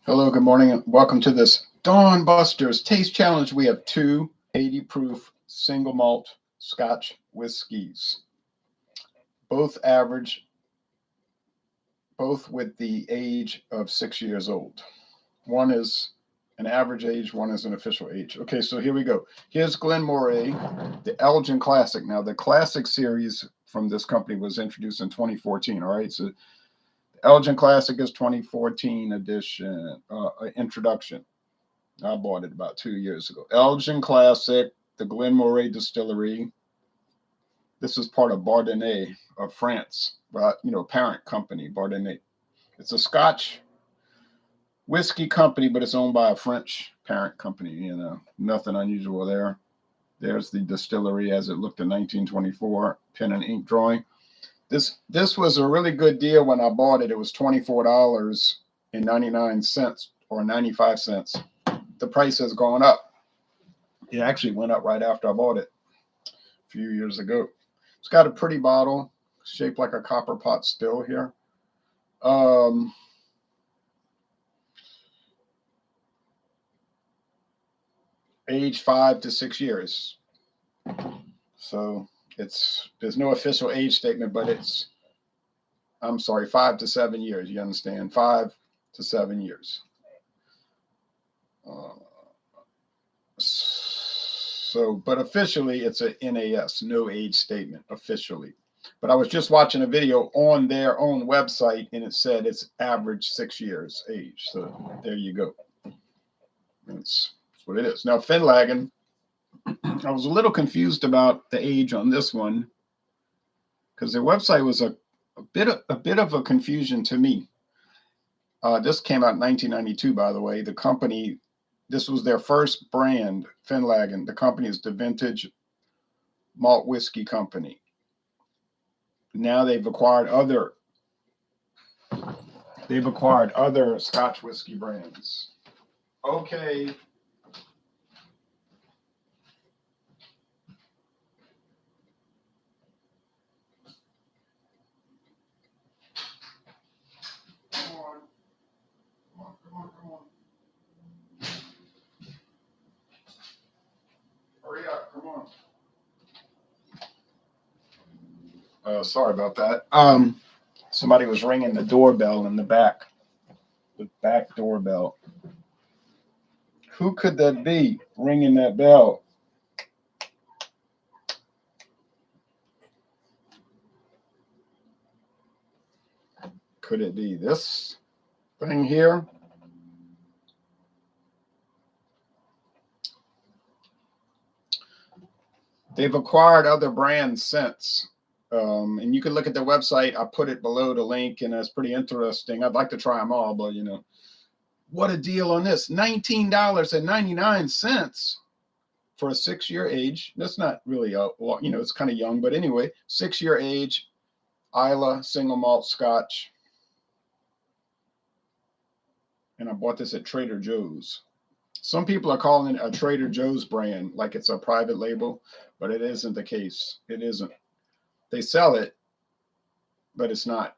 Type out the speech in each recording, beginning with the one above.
Hello, good morning, and welcome to this Dawn Busters Taste Challenge. We have two 80 proof single malt Scotch whiskies, both average, both with the age of 6 years old. One is an average age, one is an official age. Okay, so here we go. Here's Glen Moray, the Elgin Classic. Now, the Classic series from this company was introduced in 2014. All right, so Elgin Classic is 2014 edition, introduction. I bought it about 2 years ago. Elgin Classic, the Glen Moray Distillery. This is part of Bardinet of France, parent company, Bardinet. It's a Scotch whiskey company, but it's owned by a French parent company, nothing unusual there. There's the distillery as it looked in 1924, pen and ink drawing. This was a really good deal when I bought it. It was $24.99 or 95 cents. The price has gone up. It actually went up right after I bought it a few years ago. It's got a pretty bottle shaped like a copper pot still here. Age 5 to 6 years. So there's no official age statement, but I'm sorry, 5 to 7 years. You understand? 5 to 7 years. But officially it's a NAS, no age statement officially. But I was just watching a video on their own website and it said it's average 6 years age. So there you go. That's what it is. Now, Finlaggan, I was a little confused about the age on this one because their website was a bit of a confusion to me. This came out in 1992, by the way. The company, this was their first brand, Finlaggan. The company is the Vintage Malt Whiskey Company. Now they've acquired other Scotch whiskey brands. Okay. Come on. Hurry up, come on. Sorry about that. Somebody was ringing the doorbell in the back doorbell. Who could that be ringing that bell? Could it be this thing here? They've acquired other brands since. And you can look at their website. I put it below the link, and it's pretty interesting. I'd like to try them all, but what a deal on this. $19.99 for a 6-year age. That's not really it's kind of young, but anyway, 6-year age, Islay single malt Scotch. And I bought this at Trader Joe's. Some people are calling it a Trader Joe's brand, like it's a private label, but it isn't the case. It isn't. They sell it, but it's not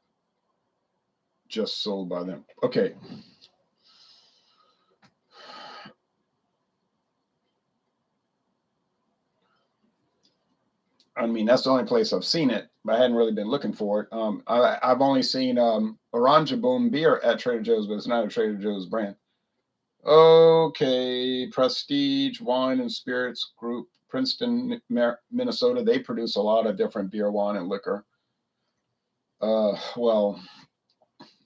just sold by them. Okay. I mean, that's the only place I've seen it, but I hadn't really been looking for it. I've only seen Orange Boom beer at Trader Joe's, but it's not a Trader Joe's brand. Okay, Prestige Wine and Spirits Group, Princeton, Minnesota. They produce a lot of different beer, wine, and liquor. Well,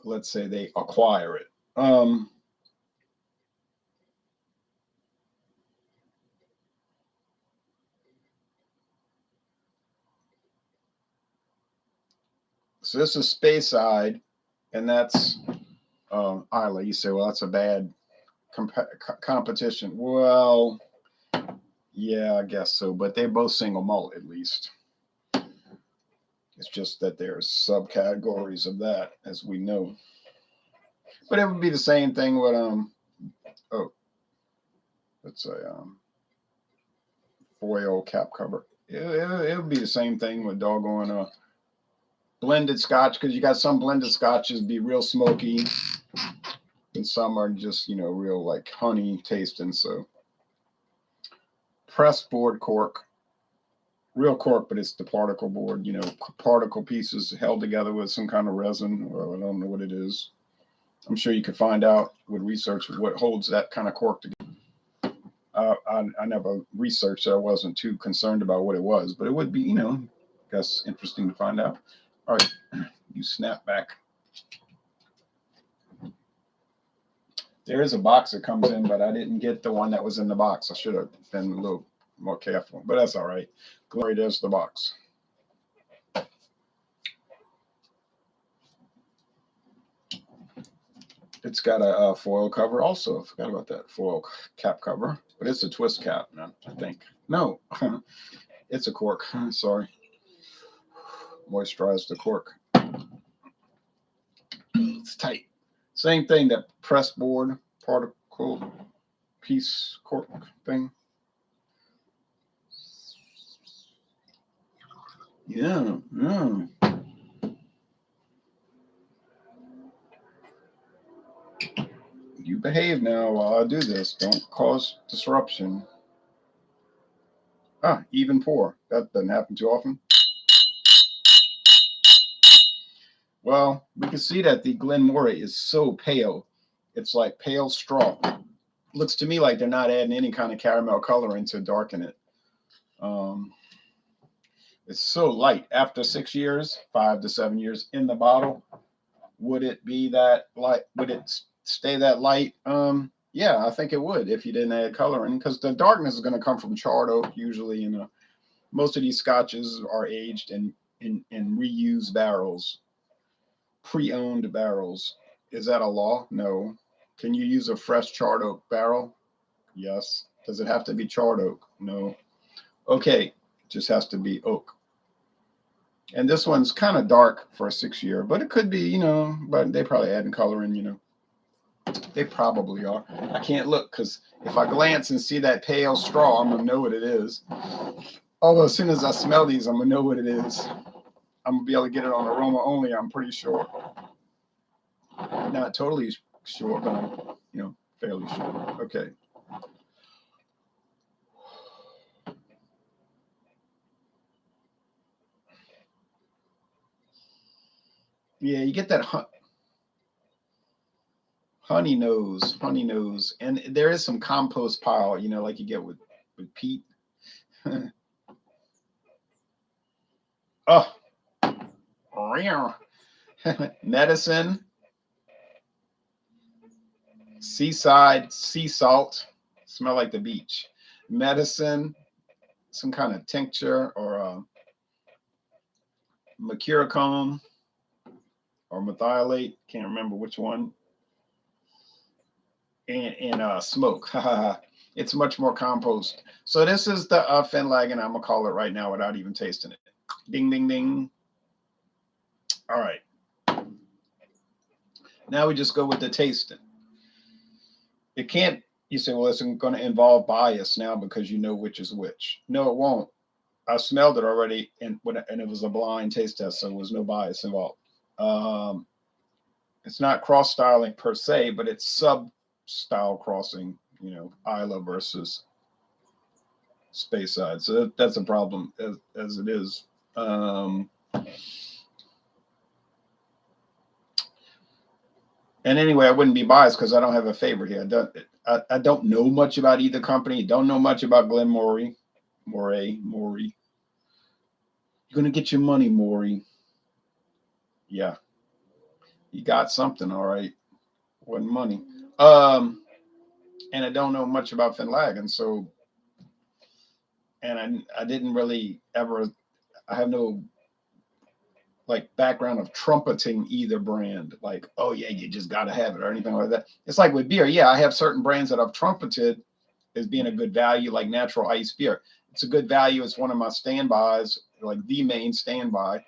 let's say they acquire it. So this is Speyside, and that's Islay. You say, well, that's a bad competition. Well, yeah, I guess so. But they're both single malt, at least. It's just that there's subcategories of that, as we know. But it would be the same thing with let's say foil cap cover. It would be the same thing with doggone blended Scotch, because you got some blended Scotches be real smoky. and some are just, you know, real like honey tasting. So pressed board cork, real cork, but it's the particle board, you know, particle pieces held together with some kind of resin, or I don't know what it is. I'm sure you could find out with research what holds that kind of cork together. I never researched it. I wasn't too concerned about what it was, but it would be, you know, I guess interesting to find out. All right, you snap back. There is a box that comes in, but I didn't get the one that was in the box. I should have been a little more careful, but that's all right. Glory, there's the box. It's got a foil cover also. I forgot about that foil cap cover, but it's a twist cap, I think. No, it's a cork. Sorry. Moisturize the cork. It's tight. Same thing, that press board particle piece cork thing. Yeah, yeah. You behave now while I do this. Don't cause disruption. Ah, even pour. That doesn't happen too often. Well, we can see that the Glen Moray is so pale. It's like pale straw. Looks to me like they're not adding any kind of caramel coloring to darken it. It's so light. After 6 years, 5 to 7 years in the bottle, would it be that light? Would it stay that light? Yeah, I think it would if you didn't add coloring, because the darkness is going to come from charred oak usually. You know, most of these scotches are aged in reused barrels, pre-owned barrels. Is that a law? No. Can you use a fresh charred oak barrel? Yes. Does it have to be charred oak? No. Okay, it just has to be oak. And this one's kind of dark for a 6 year, but it could be, you know, but they probably adding coloring, you know. They probably are. I can't look, because if I glance and see that pale straw, I'm going to know what it is. Although as soon as I smell these, I'm going to know what it is. I'm going to be able to get it on aroma only, I'm pretty sure. Not totally sure, but I'm, you know, fairly sure. Okay. Yeah, you get that honey nose, and there is some compost pile, you know, like you get with peat. Oh, medicine, seaside, sea salt, smell like the beach. Medicine, some kind of tincture, or mercurochrome or methylate, can't remember which one. And smoke. It's much more compost. So this is the Finlaggan. I'm gonna call it right now without even tasting it. Ding, ding, ding. All right. Now we just go with the tasting. It can't. You say, well, it's going to involve bias now because you know which is which. No, it won't. I smelled it already, and it was a blind taste test, so there was no bias involved. It's not cross styling per se, but it's sub style crossing. You know, Isla versus Speyside. So that's a problem as it is. And anyway, I wouldn't be biased because I don't have a favorite here. I don't know much about either company. Don't know much about Glen Moray. Moray. You're gonna get your money, Moray. Yeah, you got something, all right. Wasn't money. And I don't know much about Finlaggan, so, and I didn't really ever. I have no like background of trumpeting either brand, like, oh yeah, you just got to have it or anything like that. It's like with beer. Yeah, I have certain brands that I've trumpeted as being a good value, like Natural Ice beer. It's a good value. It's one of my standbys, like the main standby.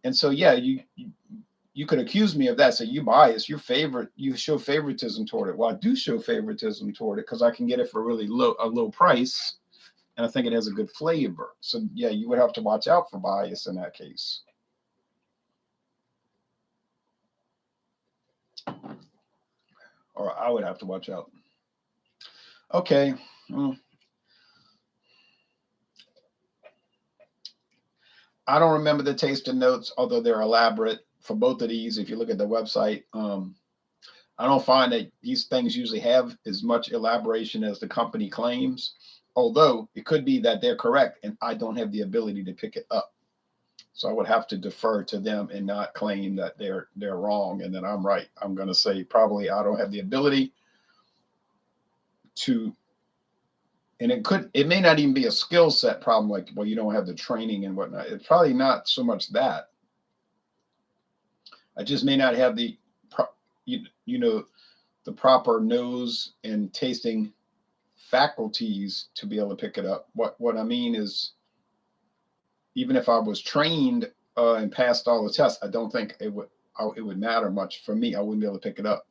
And so, yeah, you could accuse me of that. Say you bias, your favorite, you show favoritism toward it. Well, I do show favoritism toward it because I can get it for really low price, and I think it has a good flavor. So yeah, you would have to watch out for bias in that case. or I would have to watch out. Okay. I don't remember the tasting notes, although they're elaborate for both of these. If you look at the website, I don't find that these things usually have as much elaboration as the company claims, although it could be that they're correct and I don't have the ability to pick it up. So I would have to defer to them and not claim that they're wrong and that I'm right. I'm going to say probably I don't have the ability to, and it may not even be a skill set problem, like, well, you don't have the training and whatnot. It's probably not so much that. I just may not have the, the proper nose and tasting faculties to be able to pick it up. What I mean is, even if I was trained and passed all the tests, I don't think it would matter much for me. I wouldn't be able to pick it up.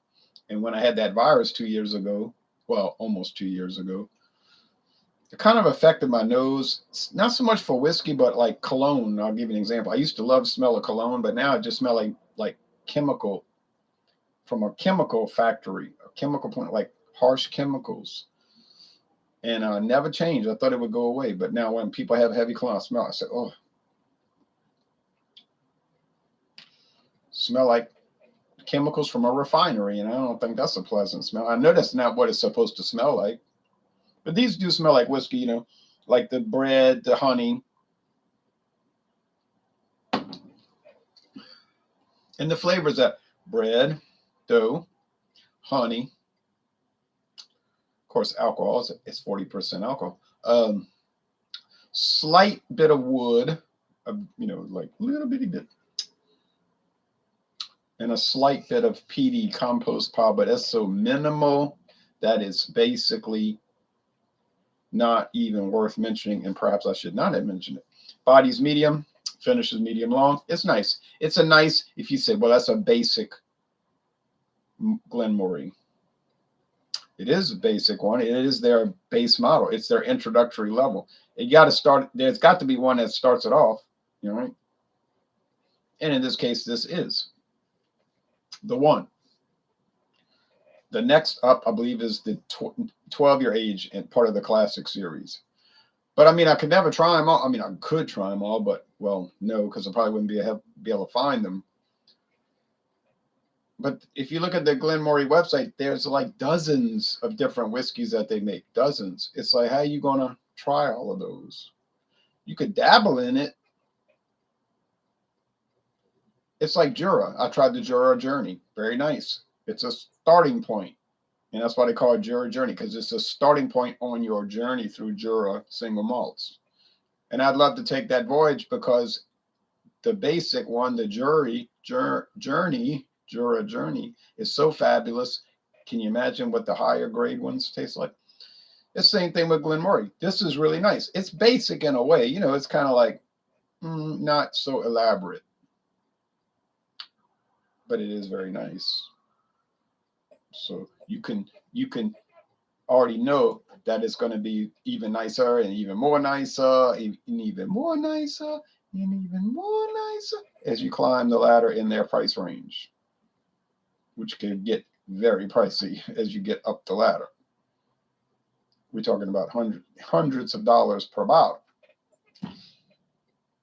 And when I had that virus 2 years ago, well, almost 2 years ago, it kind of affected my nose, not so much for whiskey, but like cologne. I'll give you an example. I used to love the smell of cologne, but now I just smell like chemical from a chemical factory, a chemical plant, like harsh chemicals. And never changed. I thought it would go away, but now when people have heavy cologne smell, I say, oh, smell like chemicals from a refinery, and I don't think that's a pleasant smell. I know that's not what it's supposed to smell like, but these do smell like whiskey, like the bread, the honey, and the flavors that bread, dough, honey, of course, alcohol is 40% alcohol. Slight bit of wood, like a little bitty bit, and a slight bit of peaty compost pile, but that's so minimal that it's basically not even worth mentioning, and perhaps I should not have mentioned it. Body's medium, finishes medium long. It's nice. It's a nice, if you say, well, that's a basic Glen Moray. It is a basic one. It is their base model. It's their introductory level. You got to start. There's got to be one that starts it off, right? And in this case, this is the one. The next up, I believe, is the 12-year age and part of the classic series. But I mean, I could never try them all. I mean, I could try them all, but well, no, because I probably wouldn't be able to find them. But if you look at the Glen Moray website, there's like dozens of different whiskeys that they make. Dozens. It's like, how are you going to try all of those? You could dabble in it. It's like Jura. I tried the Jura Journey. Very nice. It's a starting point. And that's why they call it Jura Journey, because it's a starting point on your journey through Jura single malts. And I'd love to take that voyage, because the basic one, the Jura Journey, is so fabulous. Can you imagine what the higher grade ones taste like? It's the same thing with Glen Moray. This is really nice. It's basic in a way. It's kind of like not so elaborate, but it is very nice. So you can already know that it's going to be even nicer and even more nicer and even more nicer and even more nicer as you climb the ladder in their price range, which can get very pricey as you get up the ladder. We're talking about hundreds of dollars per bottle.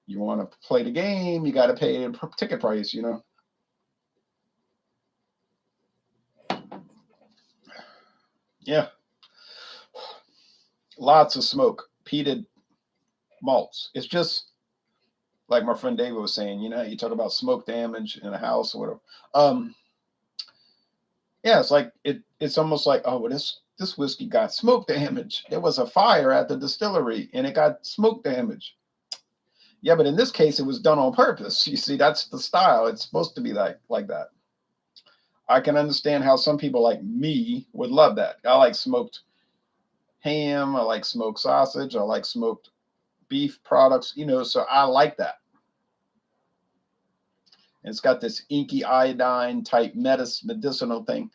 You want to play the game, you got to pay a ticket price, Yeah. Lots of smoke, peated malts. It's just like my friend David was saying, you talk about smoke damage in a house or whatever. Yeah, it's like it's almost like, oh, well, this whiskey got smoke damage. There was a fire at the distillery and it got smoke damage. Yeah, but in this case, it was done on purpose. You see, that's the style. It's supposed to be like that. I can understand how some people like me would love that. I like smoked ham. I like smoked sausage. I like smoked beef products, so I like that. And it's got this inky iodine type medicinal thing.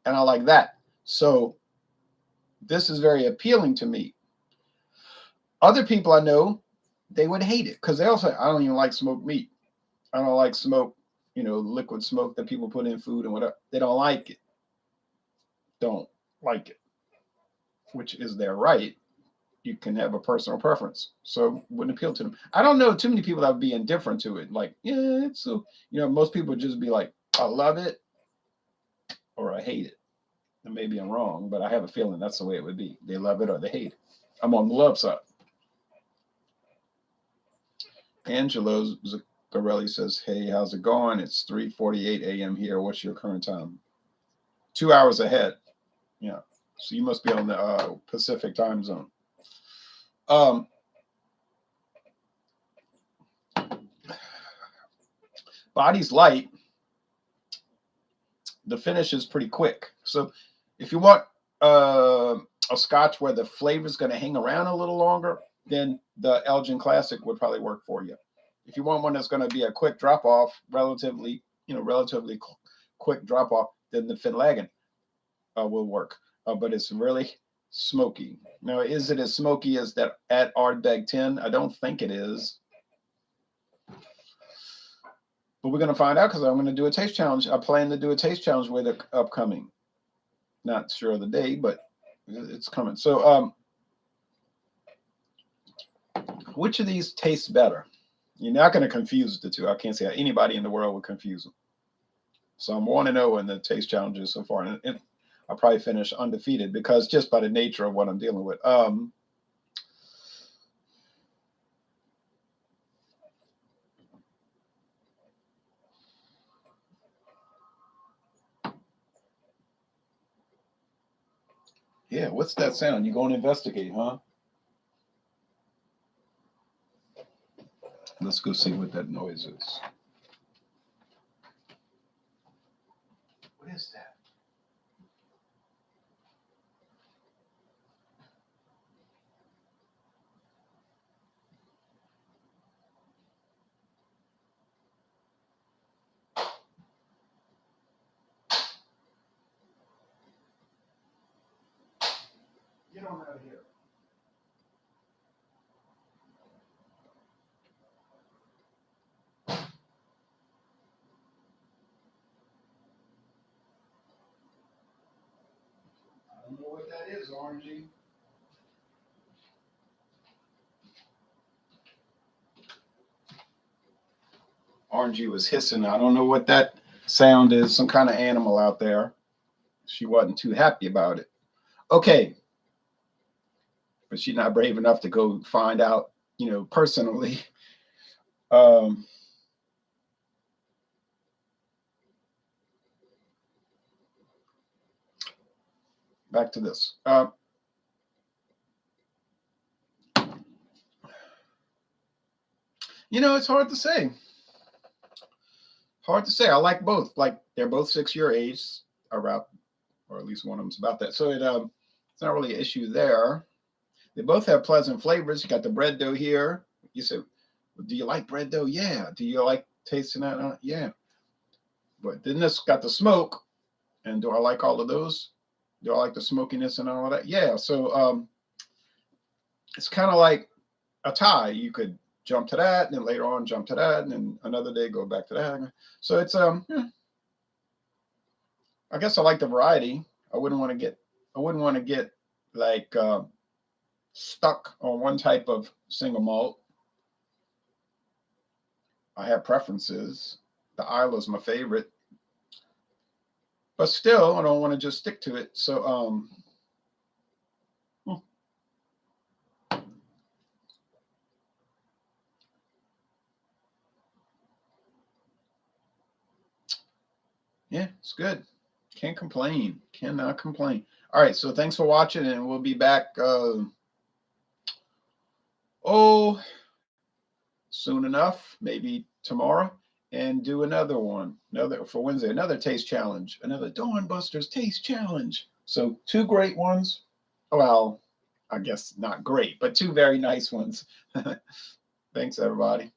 And I like that. So this is very appealing to me. Other people I know, they would hate it because they'll say, I don't even like smoked meat. I don't like smoke, liquid smoke that people put in food and whatever. They don't like it. don't like it, which is their right. You can have a personal preference, so wouldn't appeal to them. I don't know too many people that would be indifferent to it. Like, yeah, it's so, most people would just be like, I love it or I hate it. And maybe I'm wrong, but I have a feeling that's the way it would be. They love it or they hate it. I'm on the love side. Angelo Zaccarelli says, hey, how's it going? It's 3:48 a.m. here. What's your current time? 2 hours ahead. Yeah. So you must be on the Pacific time zone. Body's light. The finish is pretty quick. So if you want a Scotch where the flavor is going to hang around a little longer, then the Elgin Classic would probably work for you. If you want one that's going to be a quick drop off, relatively quick drop off, then the Finlaggan will work. But it's really smoky. Now, is it as smoky as that at Ardbeg 10? I don't think it is. But we're going to find out because I'm going to do a taste challenge. I plan to do a taste challenge with it upcoming. Not sure of the day, but it's coming. So which of these tastes better? You're not going to confuse the two. I can't see how anybody in the world would confuse them. So I'm 1-0 in the taste challenges so far. And I'll probably finish undefeated because just by the nature of what I'm dealing with. Yeah, what's that sound? You going to investigate, huh? Let's go see what that noise is. What is that? Get on out of here. I don't know what that is, Orangey. Orangey was hissing. I don't know what that sound is. Some kind of animal out there. She wasn't too happy about it. Okay. But she's not brave enough to go find out, personally. Back to this. It's hard to say. Hard to say. I like both. Like they're both 6-year age, around, or at least one of them's about that. So it's not really an issue there. They both have pleasant flavors. You got the bread dough here. You said, well, do you like bread dough? Yeah. Do you like tasting that? Yeah. But then this got the smoke. And do I like all of those? Do I like the smokiness and all that? Yeah. So it's kind of like a tie. You could jump to that, and then later on jump to that, and then another day go back to that. So it's I guess I like the variety. I wouldn't want to get like stuck on one type of single malt. I have preferences. The Isla's my favorite. But still, I don't want to just stick to it. So yeah, it's good. Can't complain. Cannot complain. All right, so thanks for watching, and we'll be back soon enough, maybe tomorrow, and do another one, for Wednesday, another taste challenge, another Dawn Busters taste challenge. So 2 great ones. Well, I guess not great, but 2 very nice ones. Thanks, everybody.